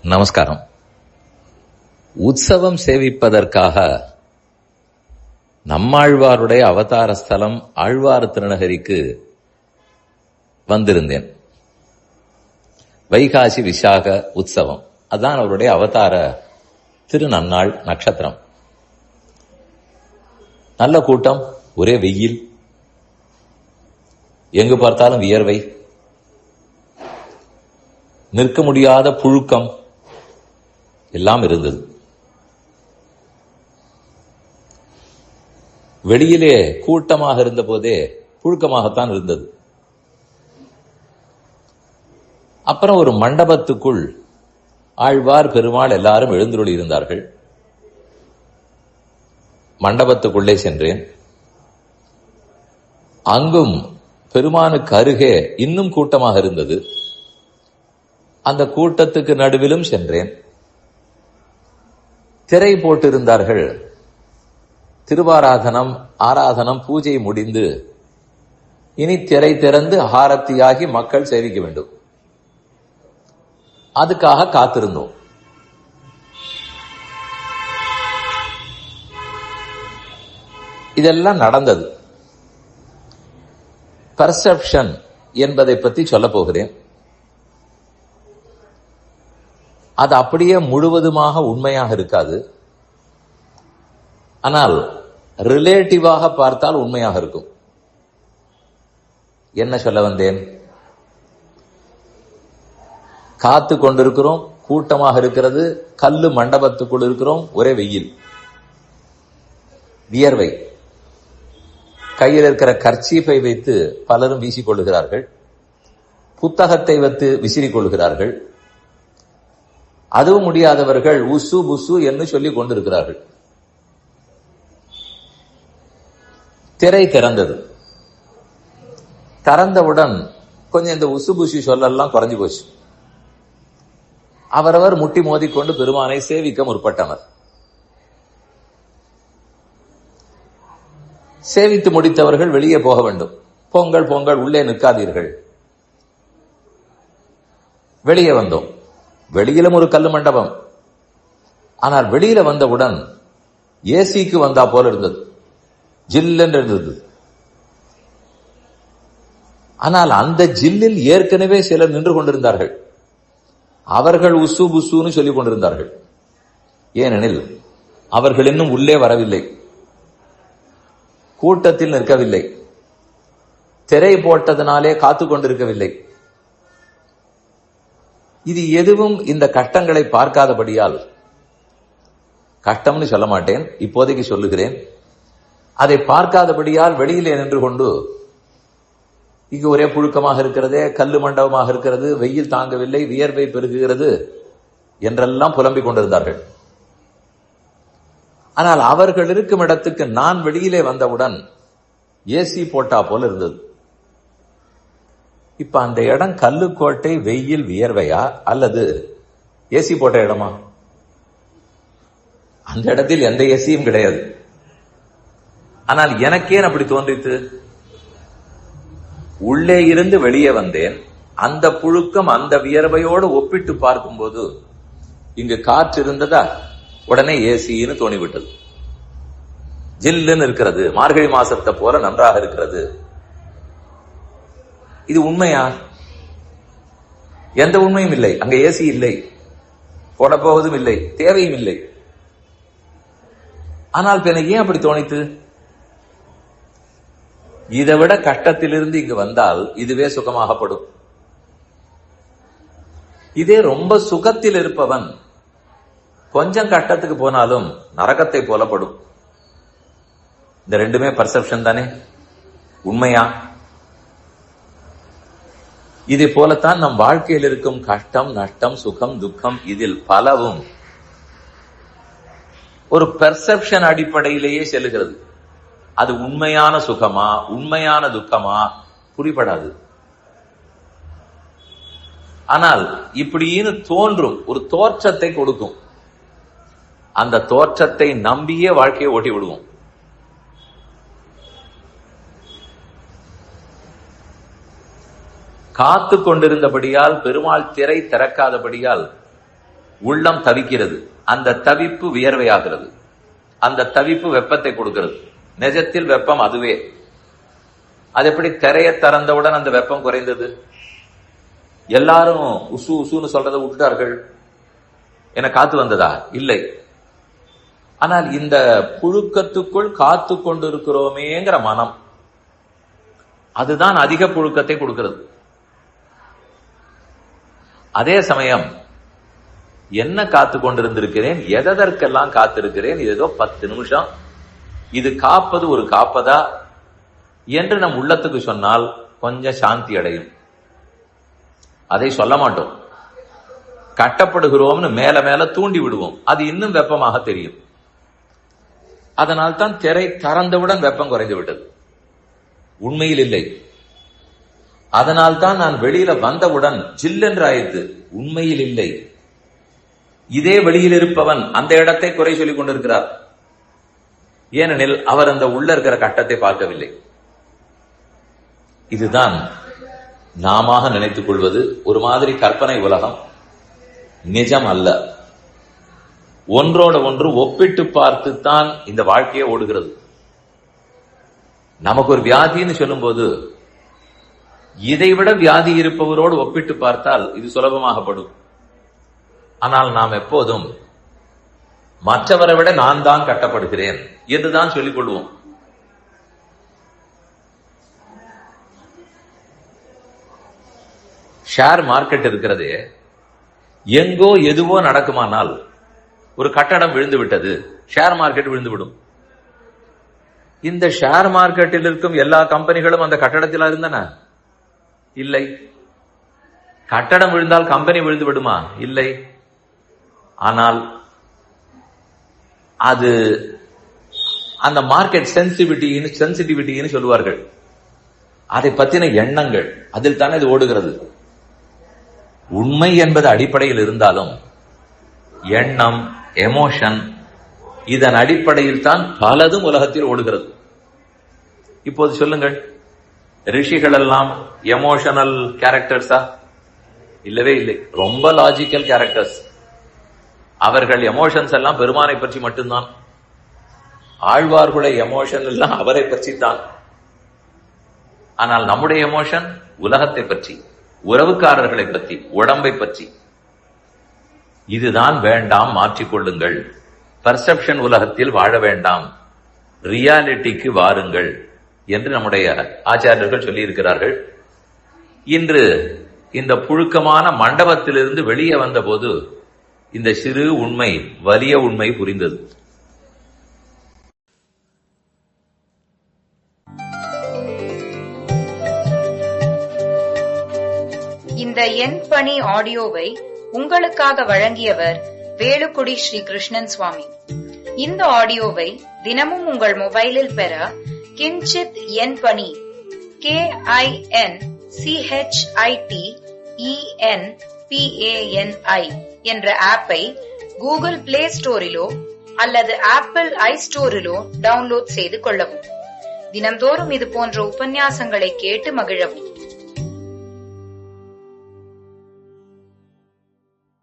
நமஸ்காரம். உற்சவம் சேவிப்பதற்காக நம்மாழ்வாருடைய அவதார ஸ்தலம் ஆழ்வார் திருநகரிக்கு வந்திருந்தேன். வைகாசி விசாக உற்சவம், அதுதான் அவருடைய அவதார திருநன்னாள் நட்சத்திரம். நல்ல கூட்டம், ஒரே வெயில், எங்கு பார்த்தாலும் வியர்வை, நிற்க முடியாத புழுக்கம் எல்லாம் இருந்தது. வெளியிலே கூட்டமாக இருந்த போதே புழுக்கமாகத்தான் இருந்தது. அப்புறம் ஒரு மண்டபத்துக்குள் ஆழ்வார் பெருமாள் எல்லாரும் எழுந்துருளி இருந்தார்கள். மண்டபத்துக்குள்ளே சென்றேன். அங்கும் பெருமானுக்கு அருகே இன்னும் கூட்டமாக இருந்தது. அந்த கூட்டத்துக்கு நடுவிலும் சென்றேன். திரை போட்டிருந்தார்கள். திருவாராதனம், ஆராதனம், பூஜை முடிந்து இனி திரை திறந்து ஆரத்தியாகி மக்கள் சேவிக்க வேண்டும். அதுக்காக காத்திருந்தோம். இதெல்லாம் நடந்தது. பர்செப்ஷன் என்பதை பற்றி சொல்ல போகிறேன். அது அப்படியே முழுவதுமாக உண்மையாக இருக்காது. ஆனால் ரிலேட்டிவாக பார்த்தால் உண்மையாக இருக்கும். என்ன சொல்ல வந்தேன்? காத்து கொண்டிருக்கிறோம், கூட்டமாக இருக்கிறது, கல்லு மண்டபத்துக்குள் இருக்கிறோம், ஒரே வெயில், வியர்வை. கையில் இருக்கிற கர்ச்சீப்பை வைத்து பலரும் வீசிக்கொள்ளுகிறார்கள். புத்தகத்தை வைத்து விசிறிக் கொள்கிறார்கள். அதுவும் முடியாதவர்கள் உசு புசு என்று சொல்லிக் கொண்டிருக்கிறார்கள். திரை திறந்தது. திறந்தவுடன் கொஞ்சம் இந்த உசு புசு சொல்லலாம் குறைஞ்சு போச்சு. அவரவர் முட்டி மோதிக்கொண்டு பெருமானை சேவிக்க முற்பட்டனர். சேவித்து முடித்தவர்கள் வெளியே போக வேண்டும். பொங்கல் பொங்கல், உள்ளே நிற்காதீர்கள். வெளியே வந்தோம். வெளியிலும் ஒரு கல்லு மண்டபம். ஆனால் வெளியில வந்தவுடன் ஏசிக்கு வந்தா போல இருந்தது, ஜில்லென்று இருந்தது. ஆனால் அந்த ஜில்லில் ஏற்கனவே சிலர் நின்று கொண்டிருந்தார்கள். அவர்கள் உசு புசுன்னு சொல்லிக் கொண்டிருந்தார்கள். ஏனெனில் அவர்கள் இன்னும் உள்ளே வரவில்லை, கூட்டத்தில் நிற்கவில்லை, திரை போட்டதனாலே காத்து கொண்டிருக்கவில்லை. இது எதுவும் இந்த கஷ்டங்களை பார்க்காதபடியால், கஷ்டம்னு சொல்ல மாட்டேன், இப்போதைக்கு சொல்லுகிறேன், அதை பார்க்காதபடியால் வெளியிலே நின்று கொண்டு இங்கு ஒரே புழுக்கமாக இருக்கிறதே, கல்லு மண்டபமாக இருக்கிறது, வெயில் தாங்கவில்லை, வியர்வை பெருகுகிறது என்றெல்லாம் புலம்பிக் கொண்டிருந்தார்கள். ஆனால் அவர்கள் இருக்கும் இடத்துக்கு நான் வெளியிலே வந்தவுடன் ஏசி போட்டா போல இருந்தது. இப்ப அந்த இடம் கல்லுக்கோட்டை, வெயில், வியர்வையா அல்லது ஏசி போட்ட இடமா? அந்த இடத்தில் எந்த ஏசியும் கிடையாது. ஆனால் எனக்கேன் அப்படி தோன்றித்து? உள்ளே இருந்து வெளியே வந்தேன். அந்த புழுக்கம், அந்த வியர்வையோடு ஒப்பிட்டு பார்க்கும்போது இங்கு காற்று இருந்ததா, உடனே ஏசின்னு தோணிவிட்டது. ஜில்லுன்னு இருக்கிறது, மார்கழி மாசத்தை போல நன்றாக இருக்கிறது. இது உண்மையா? எந்த உண்மையும் இல்லை. அங்க ஏசி இல்லை, போட போவதும் இல்லை, தேவையும் இல்லை. ஆனால் எனக்கு ஏன் அப்படி தோணித்து? இதை விட கஷ்டத்திலிருந்து இங்கு வந்தால் இதுவே சுகமாகப்படும். இதே ரொம்ப சுகத்தில் இருப்பவன் கொஞ்சம் கஷ்டத்துக்கு போனாலும் நரகத்தை போலப்படும். இந்த ரெண்டுமே பர்செப்ஷன் தானே, உண்மையா? இதே போலத்தான் நம் வாழ்க்கையில் இருக்கும் கஷ்டம், நஷ்டம், சுகம், துக்கம், இதில் பலவும் ஒரு பெர்செப்ஷன் அடிப்படையிலேயே செல்லுகிறது. அது உண்மையான சுகமா, உண்மையான துக்கமா புரிபடாது. ஆனால் இப்படின்னு தோன்றும், ஒரு தோற்றத்தை கொடுக்கும். அந்த தோற்றத்தை நம்பியே வாழ்க்கையை ஓட்டி விடுவோம். காத்து கொண்டிருந்தபடியால், பெருமாள் திரை திறக்காதபடியால் உள்ளம் தவிக்கிறது. அந்த தவிப்பு வியர்வையாகிறது. அந்த தவிப்பு வெப்பத்தை கொடுக்கிறது. நிஜத்தில் வெப்பம் அதுவே. அது எப்படி திரையை திறந்தவுடன் அந்த வெப்பம் குறைந்தது? எல்லாரும் உசு உசுன்னு சொல்றதை விட்டுட்டார்கள். என காத்து வந்ததா? இல்லை. ஆனால் இந்த புழுக்கத்துக்குள் காத்து கொண்டிருக்கிறோமேங்கிற மனம், அதுதான் அதிக புழுக்கத்தை கொடுக்கிறது. அதே சமயம் என்ன காத்து கொண்டிருந்திருக்கிறேன், எதற்கெல்லாம் காத்திருக்கிறேன், இது ஏதோ 10 நிமிஷம், இது காப்பது ஒரு காப்பதா என்று நம் உள்ளத்துக்கு சொன்னால் கொஞ்சம் சாந்தி அடையும். அதை சொல்ல மாட்டோம். கட்டப்படுகிறோம்னு மேல மேல தூண்டி விடுவோம். அது இன்னும் வெப்பமாக தெரியும். அதனால் தான் திரை திறந்தவுடன் வெப்பம் குறைந்து விட்டது. உண்மையில் இல்லை. அதனால் தான் நான் வெளியில வந்தவுடன் ஜில்லென்று ஆயிடுது. உண்மையில் இல்லை. இதே வெளியில் இருப்பவன் அந்த இடத்தை குறை சொல்லிக் கொண்டிருக்கிறார். ஏனெனில் அவர் அந்த உள்ள இருக்கிற கட்டத்தை பார்க்கவில்லை. இதுதான் நாம நினைத்துக் கொள்வது ஒரு மாதிரி கற்பனை உலகம், நிஜம் அல்ல. ஒன்றோட ஒன்று ஒப்பிட்டு பார்த்துத்தான் இந்த வாழ்க்கையை ஓடுகிறது. நமக்கு ஒரு வியாதின்னு சொல்லும் போது இதைவிட வியாதி இருப்பவரோடு ஒப்பிட்டு பார்த்தால் இது சுலபமாகப்படும். ஆனால் நாம் எப்போதும் மற்றவரை விட நான் தான் கட்டப்படுகிறேன் என்றுதான் சொல்லிக் கொள்வோம். ஷேர் மார்க்கெட் இருக்கிறது. எங்கோ எதுவோ நடக்குமானால், ஒரு கட்டடம் விழுந்து விட்டது, ஷேர் மார்க்கெட் விழுந்துவிடும். இந்த ஷேர் மார்க்கெட்டில் இருக்கும் எல்லா கம்பெனிகளும் அந்த கட்டடத்தில் இருந்தன? இல்லை. கட்டடம் விழுந்தால் கம்பெனி விழுந்து விடுமா? இல்லை. ஆனால் அது அந்த மார்க்கெட் சென்சிட்டிவிட்டின்னு சொல்லுவார்கள். அதை பத்தின எண்ணங்கள், அதில் தானே இது ஓடுகிறது. உண்மை என்பது அடிப்படையில் இருந்தாலும் எண்ணம், எமோஷன், இதன் அடிப்படையில் தான் பலதும் உலகத்தில் ஓடுகிறது. இப்போது சொல்லுங்கள், ரிஷிகள் எல்லாம் எமோஷனல் கேரக்டர்ஸா? இல்லவே இல்லை. ரொம்ப லாஜிக்கல் கேரக்டர்ஸ். அவர்கள் எமோஷன்ஸ் எல்லாம் பெருமானை பற்றி மட்டும்தான். ஆழ்வார்களுடைய எமோஷன் எல்லாம் அவரை பற்றி தான். ஆனால் நம்முடைய எமோஷன் உலகத்தை பற்றி, உறவுக்காரர்களை பற்றி, உடம்பை பற்றி. இதுதான் வேண்டாம், மாற்றிக்கொள்ளுங்கள். பர்செப்ஷன் உலகத்தில் வாழ வேண்டாம், ரியாலிட்டிக்கு வாருங்கள் என்று நம்முடைய ஆச்சாரியர்கள் சொல்லி இருக்கிறார்கள். இன்று இந்த புழுக்கமான மண்டபத்திலிருந்து வெளியே வந்த போது இந்த சிறு உண்மை, வலிய உண்மை புரிந்தது. இந்த என் பணி ஆடியோவை உங்களுக்காக வழங்கியவர் வேலுக்குடி ஸ்ரீ கிருஷ்ணன் சுவாமி. இந்த ஆடியோவை தினமும் உங்கள் மொபைலில் பெற கிஞ்சித் என் பணி KINCHITENPANI என்ற ஆப்பை கூகுள் பிளே ஸ்டோரிலோ அல்லது ஆப்பிள் ஐ ஸ்டோரிலோ டவுன்லோட் செய்து கொள்ளவும். தினம்தோறும் இது போன்ற உபன்யாசங்களை கேட்டு மகிழவும்.